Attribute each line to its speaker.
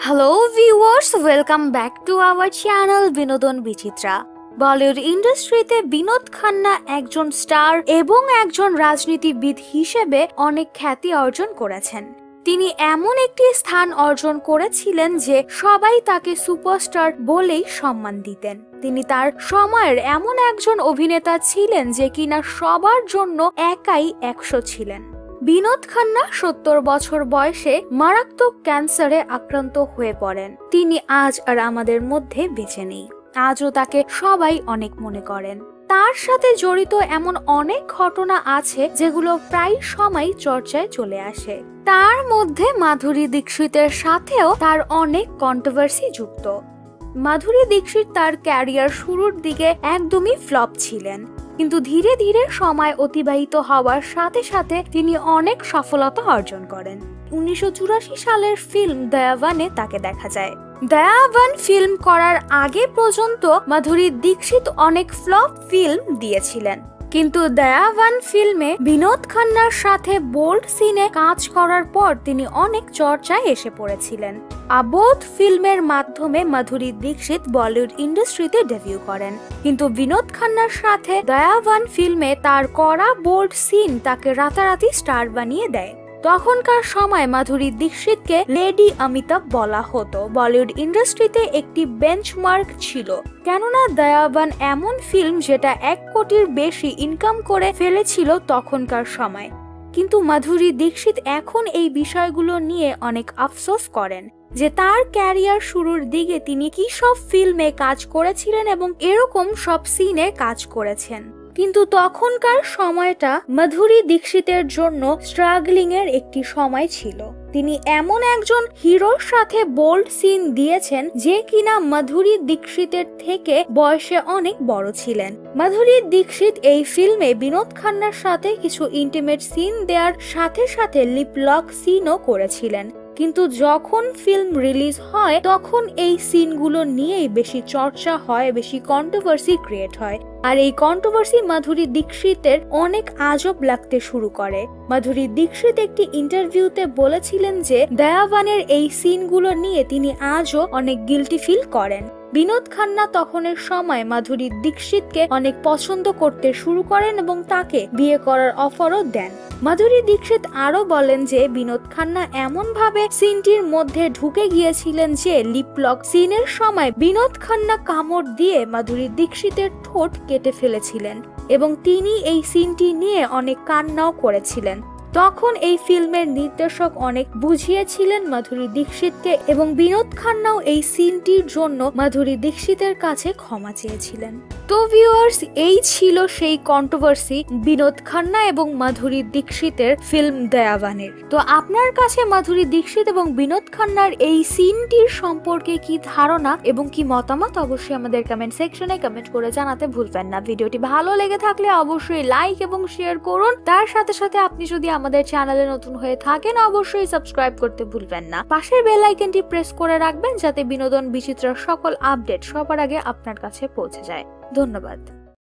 Speaker 1: Hello viewers, welcome back to our channel বিনোদন বিচিত্রা। বলিউড ইন্ডাস্ট্রিতে বিনোদ খান্না একজন স্টার এবং একজন রাজনীতিবিদ হিসেবে অনেক খ্যাতি অর্জন করেছেন। তিনি এমন একটি স্থান অর্জন করেছিলেন যে সবাই তাকে সুপারস্টার বলেই সম্মান দিতেন। তিনি তার সময়ের এমন একজন অভিনেতা ছিলেন যে কিনা সবার জন্য একাই 100 ছিলেন। বিনোদ খান্না 70 বছর বয়সে মারাত্মক ক্যান্সারে আক্রান্ত হয়ে পড়েন। তিনি আজ আর আমাদের মধ্যে বেঁচে নেই। আজও তাকে সবাই অনেক মনে করেন। তার সাথে জড়িত এমন অনেক ঘটনা আছে যেগুলো প্রায় সময় চর্চায় চলে আসে। তার মধ্যে মাধুরী দীক্ষিতের সাথেও তার অনেক কন্ট্রোভার্সি যুক্ত। মাধুরী দীক্ষিত তার ক্যারিয়ার শুরুর দিকে একদমই ফ্লপ ছিলেন, কিন্তু ধীরে ধীরে সময় অতিবাহিত হওয়ার সাথে সাথে তিনি অনেক সফলতা অর্জন করেন। 1984 সালের ফিল্ম দয়াবানে তাকে দেখা যায়। দয়াবান ফিল্ম করার আগে পর্যন্ত মাধুরী দীক্ষিত অনেক ফ্লপ ফিল্ম দিয়েছিলেন, কিন্তু দয়াবান ফিল্মে বিনোদ খান্নার সাথে বোল্ড সিনে কাজ করার পর তিনি অনেক চর্চায় এসে পড়েছিলেন। আবোধ ফিল্মের মাধ্যমে মাধুরী দীক্ষিত বলিউড ইন্ডাস্ট্রিতে ডেবিউ করেন, কিন্তু বিনোদ খান্নার সাথে দয়াবান ফিল্মে তার করা বোল্ড সিন তাকে রাতারাতি স্টার বানিয়ে দেয়। তখনকার সময় মাধুরী দীক্ষিতকে লেডি অমিতাভ বলা হতো। বলিউড ইন্ডাস্ট্রিতে একটি বেঞ্চমার্ক ছিল, কেননা দয়াবান এমন ফিল্ম যেটা 1 কোটির বেশি ইনকাম করে ফেলেছিল তখনকার সময়। কিন্তু মাধুরী দীক্ষিত এখন এই বিষয়গুলো নিয়ে অনেক আফসোস করেন যে তার ক্যারিয়ার শুরুর দিকে তিনি কি সব ফিল্মে কাজ করেছিলেন এবং এরকম সব সিনে কাজ করেছেন। কিন্তু তখনকার সময়টা মাধুরী দীক্ষিতের জন্য স্ট্রাগলিং এর একটি সময় ছিল। তিনি এমন একজন হিরোর সাথে বোল্ড সিন দিয়েছেন যে কিনা মাধুরী দীক্ষিতের থেকে বয়সে অনেক বড় ছিলেন। মাধুরী দীক্ষিত এই ফিল্মে বিনোদ খান্নার সাথে কিছু ইন্টিমেট সিন দেওয়ার সাথে সাথে লিপলক সিনও করেছিলেন, কিন্তু যখন ফিল্ম রিলিজ হয় তখন এই সিনগুলো নিয়েই বেশি চর্চা হয়, বেশি কন্ট্রোভার্সি ক্রিয়েট হয়। আর এই কন্ট্রোভার্সি মাধুরী দীক্ষিতের অনেক আজব লাগতে শুরু করে। মাধুরী দীক্ষিত একটি ইন্টারভিউতে বলেছিলেন যে দয়াবানের এই সিনগুলো নিয়ে তিনি আজও অনেক গিল্টি ফিল করেন। বিনোদ খান্না তখনের সময় মাধুরী দীক্ষিতকে অনেক পছন্দ করতে শুরু করেন এবং তাকে বিয়ে করার অফারও দেন। মাধুরী দীক্ষিত আরো বলেন যে বিনোদ খান্না এমন ভাবে সিনটির মধ্যে ঢুকে গিয়েছিলেন যে লিপলক সিনের সময় বিনোদ খান্না কামড় দিয়ে মাধুরী দীক্ষিতের ঠোঁট কেটে ফেলেছিলেন এবং তিনি এই সিনটি নিয়ে অনেক কান্নাও করেছিলেন। তখন এই ফিল্মের নির্দেশক অনেক বুঝিয়েছিলেন মাধুরী দীক্ষিতকে এবং বিনোদ খান্নাও এই সিনটির জন্য মাধুরী দীক্ষিতের কাছে ক্ষমা চেয়েছিলেন। তো ভিউয়ার্স, এই ছিল সেই কন্ট্রোভার্সি বিনোদ খান্না এবং মাধুরী দীক্ষিতের ফিল্ম দয়াবানের। তো আপনার কাছে মাধুরী দীক্ষিত এবং বিনোদ খান্নার এই সিনটির সম্পর্কে কি ধারণা এবং কি মতামত অবশ্যই আমাদের কমেন্ট সেকশনে কমেন্ট করে জানাতে ভুলবেন না। ভিডিওটি ভালো লেগে থাকলে অবশ্যই লাইক এবং শেয়ার করুন। তার সাথে সাথে আপনি যদি আমাদের চ্যানেলে নতুন হয়ে থাকেন অবশ্যই সাবস্ক্রাইব করতে ভুলবেন না। পাশের বেল আইকনটি প্রেস করে রাখবেন যাতে বিনোদন বিচিত্রার সকল আপডেট সবার আগে আপনার কাছে পৌঁছে যায়। ধন্যবাদ।